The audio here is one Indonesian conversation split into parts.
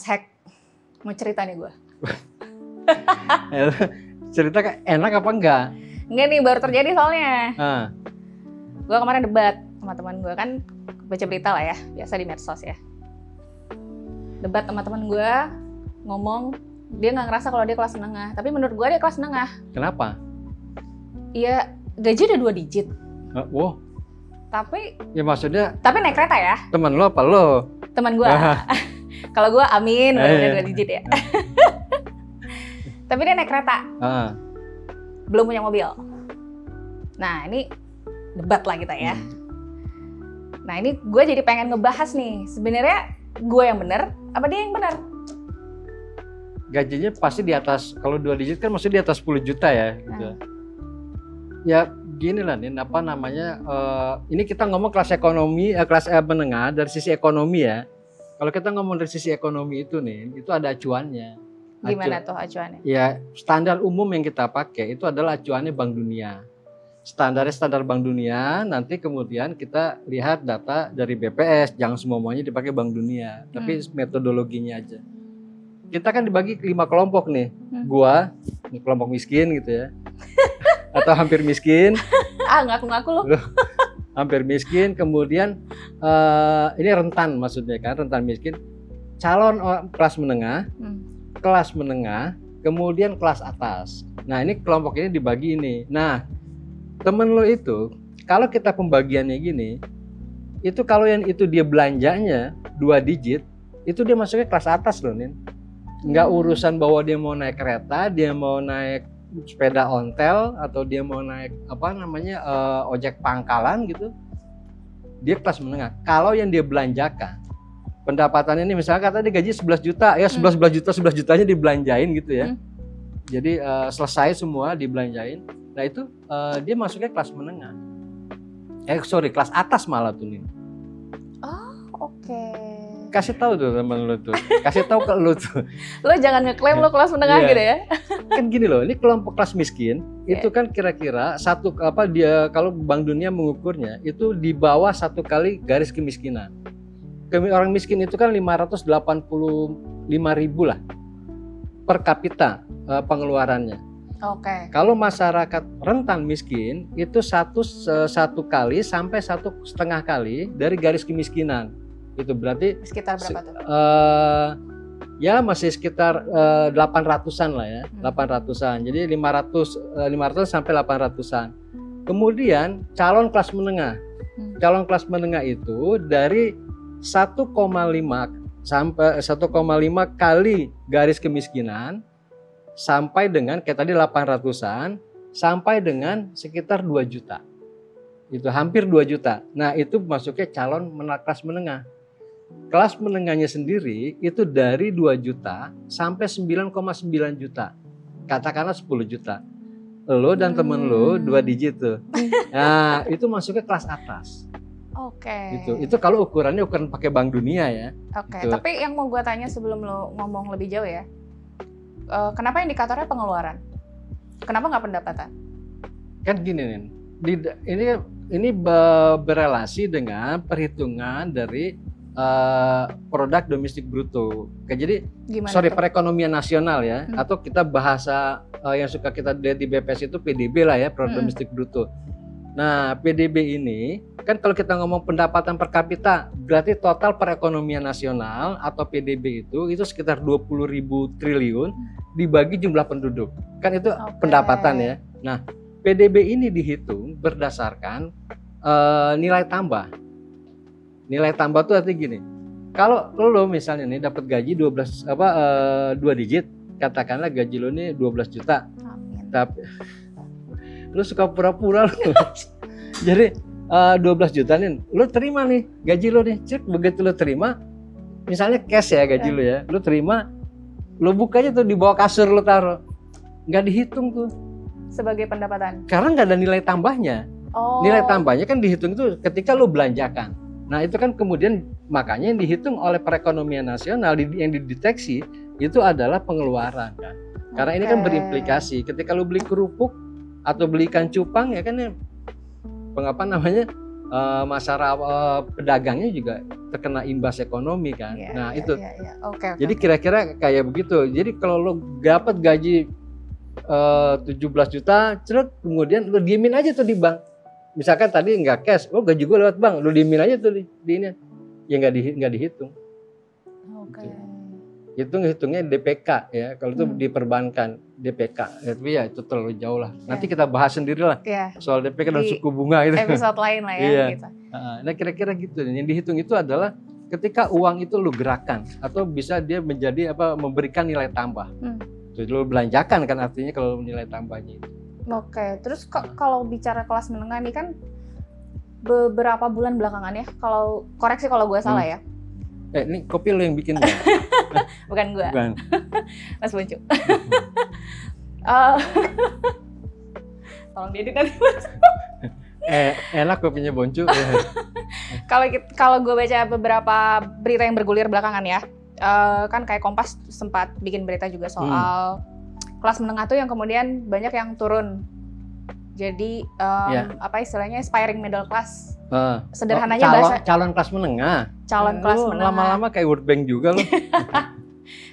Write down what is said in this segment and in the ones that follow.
hack. Mau cerita nih gue. Cerita enak apa enggak? Enggak nih, baru terjadi soalnya. Gue kemarin debat sama teman gue, kan baca berita lah ya, biasa di medsos ya. Debat sama teman gue, ngomong dia nggak ngerasa kalau dia kelas menengah, tapi menurut gue dia kelas menengah. Kenapa? Iya, gaji udah 2 digit. Wow. Tapi Ya maksudnya. Tapi naik kereta ya? Temen lo apa lo? Teman gue. Kalau gue amin, udah 2 digit ya. Tapi dia naik kereta. Belum punya mobil. Nah ini debat lah kita ya. Nah ini gue jadi pengen ngebahas nih, sebenarnya gue yang bener apa dia yang bener? Gajinya pasti di atas, kalau 2 digit kan maksudnya di atas 10 juta ya gitu. Ya gini lah nih, apa namanya, ini kita ngomong kelas ekonomi, kelas menengah dari sisi ekonomi ya. Kalau kita ngomong dari sisi ekonomi itu nih, itu ada acuannya. Gimana tuh acuannya? Ya standar umum yang kita pakai itu adalah acuannya Bank Dunia. Standarnya standar Bank Dunia, nanti kemudian kita lihat data dari BPS, jangan semuanya dipakai Bank Dunia, tapi metodologinya aja. Kita kan dibagi 5 kelompok nih, gua, ini kelompok miskin gitu ya, atau hampir miskin. Ngaku-ngaku loh. Hampir miskin, kemudian ini rentan maksudnya kan, rentan miskin, calon kelas menengah, kelas menengah, kemudian kelas atas. Nah ini kelompok ini dibagi ini. Nah temen lo itu, kalau kita pembagiannya gini, itu kalau yang itu dia belanjanya 2 digit, itu dia masuknya kelas atas loh Nin. Nggak urusan bahwa dia mau naik kereta, dia mau naik sepeda ontel, atau dia mau naik apa namanya ojek pangkalan gitu, dia kelas menengah. Kalau yang dia belanjakan, pendapatannya ini misalnya kata dia gaji 11 juta, ya 11 jutanya dibelanjain gitu ya. Jadi selesai semua dibelanjain. Nah itu dia masuknya kelas menengah. Kelas atas malah tuh nih. Oh, oke. Kasih tahu tuh teman lu tuh. Kasih tahu ke lu tuh. Lo jangan ngeklaim lo kelas menengah gitu ya. Kan gini loh, ini kelompok kelas miskin itu kan kira-kira dia kalau Bank Dunia mengukurnya itu di bawah 1 kali garis kemiskinan. Orang miskin itu kan 585.000 lah per kapita pengeluarannya. Oke. Kalau masyarakat rentan miskin itu 1 kali sampai 1,5 kali dari garis kemiskinan. Itu berarti sekitar berapa tuh? Ya masih sekitar 800-an lah ya, 800-an. Jadi 500 sampai 800-an. Kemudian calon kelas menengah. Calon kelas menengah itu dari 1,5 sampai 1,5 kali garis kemiskinan sampai dengan kayak tadi 800-an sampai dengan sekitar 2 juta. Itu hampir 2 juta. Nah, itu masuknya calon kelas menengah. Kelas menengahnya sendiri itu dari 2 juta sampai 9,9 juta. Katakanlah 10 juta. Lo dan temen lo 2 digit tuh. Nah, itu masuknya kelas atas. Oke. Itu kalau ukuran pakai Bank Dunia ya. Oke, gitu. Tapi yang mau gue tanya sebelum lo ngomong lebih jauh ya. Kenapa indikatornya pengeluaran? Kenapa nggak pendapatan? Kan gini nih. Ini berelasi dengan perhitungan dari produk domestik bruto. Jadi perekonomian nasional ya, atau kita bahasa yang suka kita lihat di BPS itu PDB lah ya, produk domestik bruto. Nah, PDB ini kan kalau kita ngomong pendapatan per kapita, berarti total perekonomian nasional atau PDB itu sekitar 20.000 triliun dibagi jumlah penduduk. Kan itu pendapatan ya. Nah, PDB ini dihitung berdasarkan nilai tambah. Nilai tambah tuh artinya gini. Kalau lo misalnya nih dapat gaji 2 digit, katakanlah gaji lo nih 12 juta. Amin. Tapi lo suka pura-pura lo. Jadi 12 juta nih, lo terima nih gaji lo nih. Cek, begitu lo terima, misalnya cash ya gaji lo ya. Lo terima, lo bukanya tuh di bawah kasur lo taruh. Nggak dihitung tuh. Sebagai pendapatan? Karena nggak ada nilai tambahnya. Nilai tambahnya kan dihitung itu ketika lo belanjakan. Nah itu kan kemudian makanya yang dihitung oleh perekonomian nasional yang dideteksi itu adalah pengeluaran kan. Karena ini kan berimplikasi ketika lu beli kerupuk atau beli ikan cupang ya kan ya masyarakat pedagangnya juga terkena imbas ekonomi kan. Nah itu. Okay. Jadi kira-kira kayak begitu. Jadi kalau lo dapat gaji 17 juta, terus kemudian lo diemin aja tuh di bank. Misalkan tadi nggak cash, oh gaji gue lewat bank, lo diemin aja tuh di ini, ya nggak dihitung. Oke. Hitungnya DPK ya, kalau itu diperbankan DPK, tapi ya itu terlalu jauh lah. Nanti kita bahas sendiri lah soal DPK dan suku bunga itu. Episode lain lah ya. Gitu. Nah kira-kira gitu. Yang dihitung itu adalah ketika uang itu lo gerakan atau bisa dia menjadi memberikan nilai tambah. Itu lo belanjakan kan artinya kalau nilai tambahnya itu. Oke, terus kalau bicara kelas menengah nih kan beberapa bulan belakangan ya, kalau koreksi kalau gue salah ya. Ini kopi lo yang bikin ya? Bukan gue. Bukan. Mas Boncu. Tolong diedit nanti. Enak kopinya Boncu. Kalau gue baca beberapa berita yang bergulir belakangan ya, kan kayak Kompas sempat bikin berita juga soal kelas menengah tuh yang kemudian banyak yang turun. Jadi apa istilahnya aspiring middle class. Sederhananya calon kelas menengah. Calon kelas menengah. Lama-lama kayak World Bank juga loh.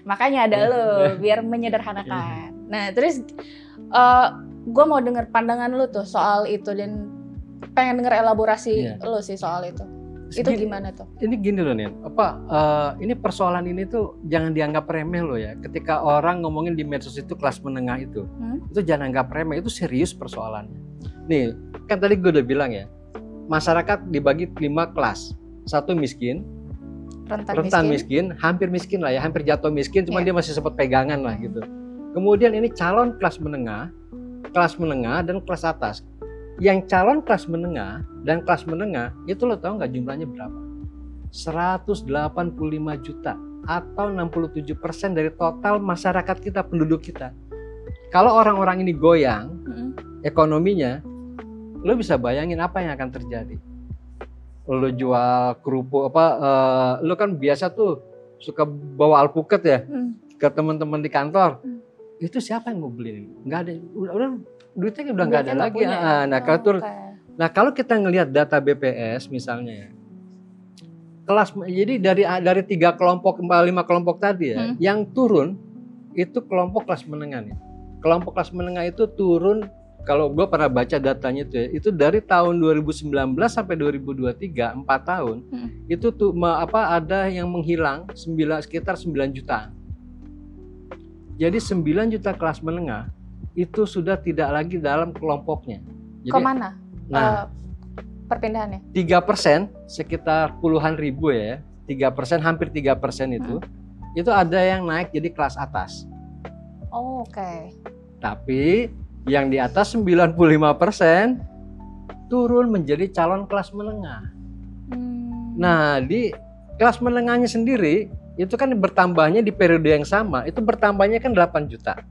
Makanya ada lo biar menyederhanakan. Nah, terus gue mau denger pandangan lo tuh soal itu dan pengen denger elaborasi lo sih soal itu. Itu gimana tuh? Ini gini loh Nin, ini persoalan ini tuh jangan dianggap remeh loh ya. Ketika orang ngomongin di medsos itu kelas menengah itu jangan anggap remeh, itu serius persoalannya. Nih, kan tadi gue udah bilang ya, masyarakat dibagi 5 kelas. 1 miskin, rentan miskin, hampir miskin lah ya, hampir jatuh miskin, cuman dia masih sempat pegangan lah gitu. Kemudian ini calon kelas menengah dan kelas atas. Yang calon kelas menengah dan kelas menengah itu lo tahu nggak jumlahnya berapa? 185 juta atau 67% dari total masyarakat kita, penduduk kita. Kalau orang-orang ini goyang ekonominya, lo bisa bayangin apa yang akan terjadi. Lo jual kerupuk lo kan biasa tuh suka bawa alpukat ya ke teman-teman di kantor. Itu siapa yang mau beli? Nggak ada, udah duitnya udah nggak ada lagi. Nah kalau kita ngelihat data BPS misalnya, jadi dari 5 kelompok tadi ya, yang turun itu kelompok kelas menengah nih. Kelompok kelas menengah itu turun, kalau gue pernah baca datanya itu dari tahun 2019 sampai 2023 4 tahun itu tuh ada yang menghilang sekitar 9 juta. Jadi 9 juta kelas menengah itu sudah tidak lagi dalam kelompoknya. Jadi, kemana? Perpindahannya? 3% sekitar puluhan ribu ya. 3%, hampir 3% itu ada yang naik jadi kelas atas. Oh, oke. Tapi yang di atas 95% turun menjadi calon kelas menengah. Nah, di kelas menengahnya sendiri itu kan bertambahnya di periode yang sama, itu bertambahnya kan 8 juta.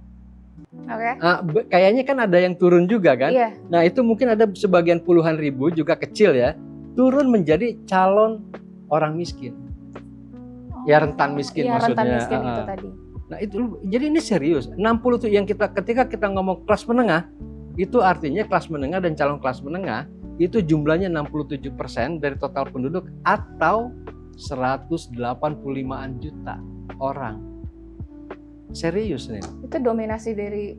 Okay. Nah, kayaknya kan ada yang turun juga kan? Iya. Nah, itu mungkin ada sebagian puluhan ribu juga kecil ya, turun menjadi calon orang miskin. Ya rentan miskin maksudnya. Rentan miskin itu tadi. Nah, itu jadi ini serius. 60 tuh yang ketika kita ngomong kelas menengah, itu artinya kelas menengah dan calon kelas menengah itu jumlahnya 67% dari total penduduk atau 185-an juta orang. Serius nih. Itu dominasi dari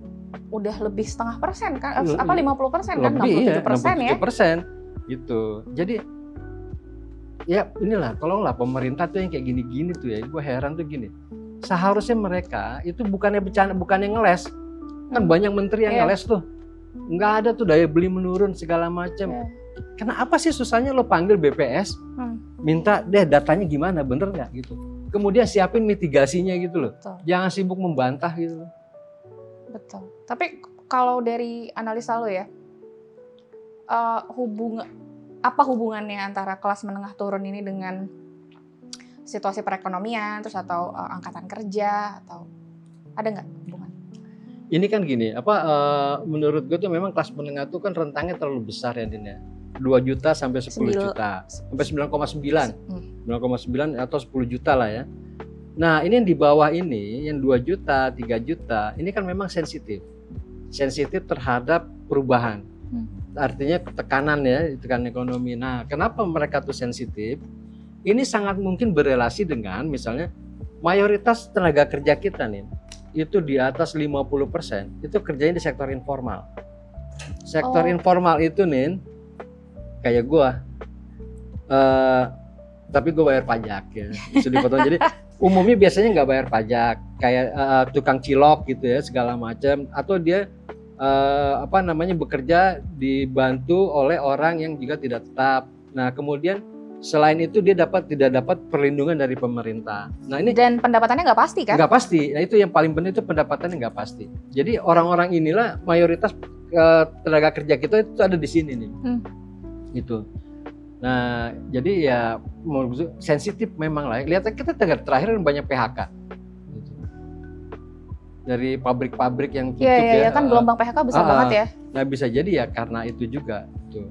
udah lebih 0,5% kan? 50% kan? Lebih 67% ya? 67% gitu. Jadi ya inilah, tolonglah pemerintah tuh yang kayak gini-gini tuh ya. Gue heran tuh gini. Seharusnya mereka itu bukannya ngeles. Kan banyak menteri yang ngeles tuh. Nggak ada tuh daya beli menurun segala macam. Kenapa sih susahnya lo panggil BPS? Minta deh datanya gimana, bener nggak gitu. Kemudian siapin mitigasinya gitu loh. Betul. Jangan sibuk membantah gitu loh. Betul. Tapi kalau dari analisa lo ya, apa hubungannya antara kelas menengah turun ini dengan situasi perekonomian, terus atau angkatan kerja, atau ada nggak hubungan? Ini kan gini, menurut gue tuh memang kelas menengah tuh kan rentangnya terlalu besar ya Din ya. 2 juta sampai 10 juta, sampai 9,9 atau 10 juta lah ya. Nah ini yang di bawah ini, yang 2 juta, 3 juta, ini kan memang sensitif terhadap perubahan. artinya tekanan ya, tekanan ekonomi. Nah, kenapa mereka tuh sensitif? Ini sangat mungkin berelasi dengan misalnya mayoritas tenaga kerja kita nih, itu di atas 50% itu kerjanya di sektor informal. Sektor informal itu nih, kayak gua, tapi gue bayar pajak ya, bisa dipotong. Jadi umumnya biasanya nggak bayar pajak, kayak tukang cilok gitu ya, segala macam, atau dia bekerja dibantu oleh orang yang juga tidak tetap. Nah, kemudian selain itu dia tidak dapat perlindungan dari pemerintah. Nah, ini dan pendapatannya nggak pasti kan? Nggak pasti. Nah, itu yang paling penting, itu pendapatannya nggak pasti. Jadi orang-orang inilah mayoritas tenaga kerja kita itu ada di sini nih. Gitu. Nah, jadi ya sensitif memang lah. Lihat kita terakhir banyak PHK. Gitu. Dari pabrik-pabrik yang tutup ya kan gelombang PHK besar banget ya. Nah, bisa jadi ya karena itu juga tuh.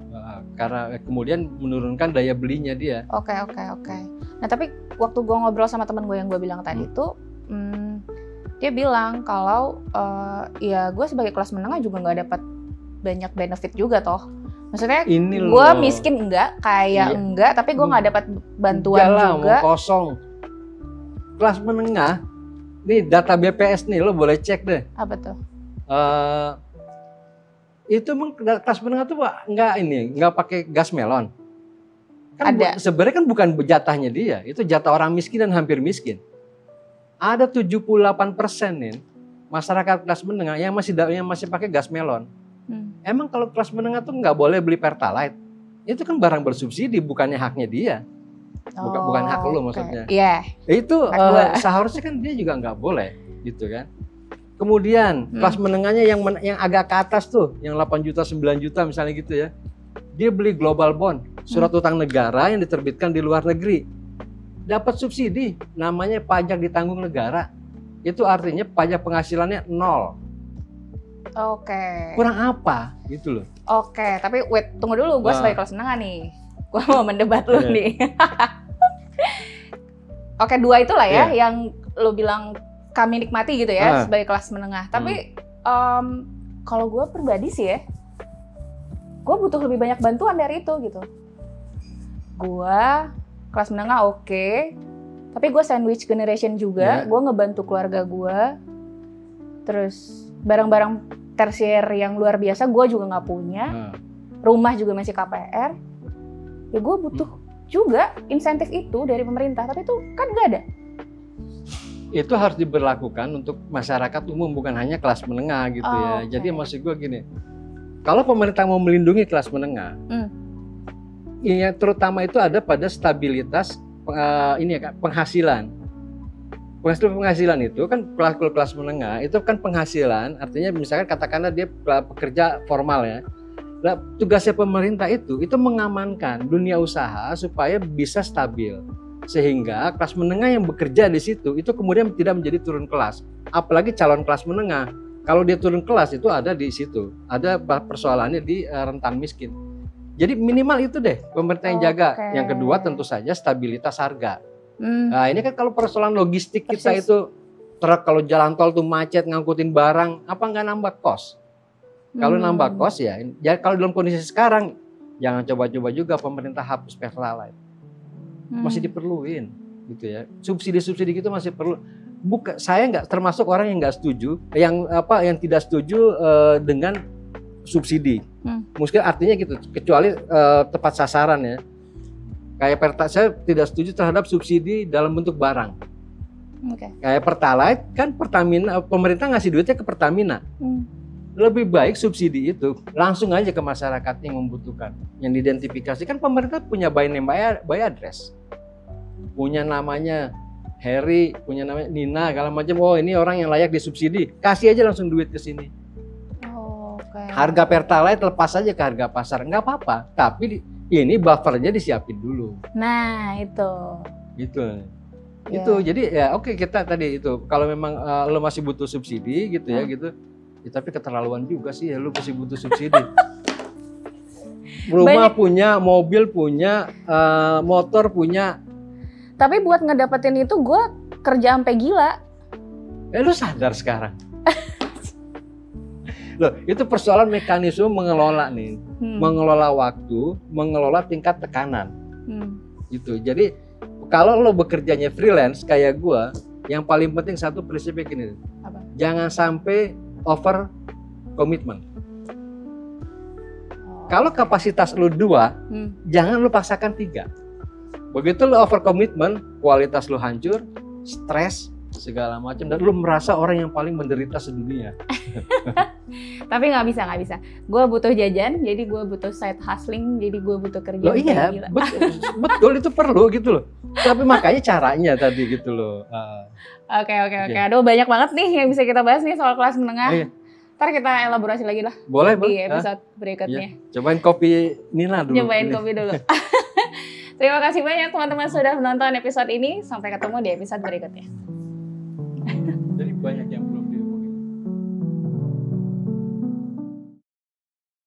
Karena kemudian menurunkan daya belinya dia. Oke. Nah, tapi waktu gue ngobrol sama teman gue yang gue bilang tadi itu dia bilang kalau ya gue sebagai kelas menengah juga nggak dapat banyak benefit juga toh. Maksudnya gue miskin enggak, kaya enggak, tapi gue nggak dapat bantuan juga. Mau kosong. Kelas menengah, nih data BPS nih, lo boleh cek deh. Apa tuh? Itu kelas menengah tuh nggak pakai gas melon. Kan ada. Sebenarnya kan bukan jatahnya dia, itu jatah orang miskin dan hampir miskin. Ada 78% nih masyarakat kelas menengah yang masih pakai gas melon. Emang kalau kelas menengah tuh nggak boleh beli Pertalite? Itu kan barang bersubsidi, bukannya haknya dia. Bukan hak lo maksudnya. Iya. Itu seharusnya kan dia juga nggak boleh, gitu kan. Kemudian kelas menengahnya yang agak ke atas tuh, yang 8 juta, 9 juta misalnya gitu ya. Dia beli global bond, surat utang negara yang diterbitkan di luar negeri. Dapat subsidi, namanya pajak ditanggung negara. Itu artinya pajak penghasilannya 0. Oke. Kurang apa gitu loh. Oke, tapi tunggu dulu, gue sebagai kelas menengah nih. Gue mau mendebat lu nih. Oke, 2 itulah ya yang lu bilang kami nikmati gitu ya sebagai kelas menengah. Tapi kalau gue pribadi sih ya, gue butuh lebih banyak bantuan dari itu gitu. Gue kelas menengah oke, tapi gue sandwich generation juga. Gue ngebantu keluarga gue. Terus barang-barang tersier yang luar biasa gue juga nggak punya. Rumah juga masih KPR. Ya gue butuh juga insentif itu dari pemerintah, tapi itu kan nggak ada. Itu harus diberlakukan untuk masyarakat umum, bukan hanya kelas menengah gitu ya. Okay. Jadi maksud gue gini, kalau pemerintah mau melindungi kelas menengah, ya terutama itu ada pada stabilitas penghasilan. Penghasilan itu kan kelas menengah itu kan penghasilan, artinya misalkan katakanlah dia pekerja formal ya. Nah, tugasnya pemerintah itu mengamankan dunia usaha supaya bisa stabil, sehingga kelas menengah yang bekerja di situ itu kemudian tidak menjadi turun kelas. Apalagi calon kelas menengah, kalau dia turun kelas itu ada di situ, ada persoalannya di rentan miskin. Jadi minimal itu deh pemerintah yang jaga. Yang kedua tentu saja stabilitas harga. Nah, ini kan kalau persoalan logistik kita itu truk kalau jalan tol tuh macet ngangkutin barang, apa nggak nambah kos? Kalau nambah kos ya kalau dalam kondisi sekarang jangan coba-coba juga pemerintah hapus Pertalite. Masih diperluin gitu ya. Subsidi-subsidi gitu masih perlu. Saya nggak termasuk orang yang nggak setuju, yang tidak setuju dengan subsidi. Mungkin artinya gitu, kecuali tepat sasaran ya. Kayak saya tidak setuju terhadap subsidi dalam bentuk barang. Kayak Pertalite kan pemerintah ngasih duitnya ke Pertamina. Lebih baik subsidi itu langsung aja ke masyarakat yang membutuhkan, yang diidentifikasi. Kan pemerintah punya by name by address, punya namanya Harry, punya namanya Nina, segala macam. Oh, ini orang yang layak disubsidi, kasih aja langsung duit ke sini. Harga Pertalite lepas aja ke harga pasar, nggak apa-apa. Tapi ini buffernya disiapin dulu. Nah itu. Gitu. Itu jadi ya oke, kita tadi itu kalau memang lo masih butuh subsidi gitu ya gitu. Ya, tapi keterlaluan juga sih ya, lu masih butuh subsidi. Rumah punya, mobil punya, motor punya. Tapi buat ngedapetin itu gue kerja sampai gila. Lu sadar sekarang? Loh, itu persoalan mekanisme mengelola nih. mengelola waktu, mengelola tingkat tekanan. Gitu. Jadi kalau lo bekerjanya freelance kayak gua, yang paling penting satu prinsipnya gini. Apa? Jangan sampai over komitmen. Kalau kapasitas lu 2, jangan lu paksakan 3. Begitu lu over komitmen, kualitas lu hancur, stres, segala macam, dan lu merasa orang yang paling menderita sedunia. Tapi nggak bisa. Gue butuh jajan, jadi gue butuh side hustling, jadi gue butuh kerja. Loh iya, betul itu perlu gitu loh. Tapi makanya caranya tadi gitu loh. Oke. Aduh banyak banget nih yang bisa kita bahas nih soal kelas menengah. Iya. Ntar kita elaborasi lagi lah. Boleh, di episode berikutnya. Iya. Cobain kopi Nina dulu. Kopi dulu. Terima kasih banyak teman-teman sudah menonton episode ini. Sampai ketemu di episode berikutnya. Jadi banyak yang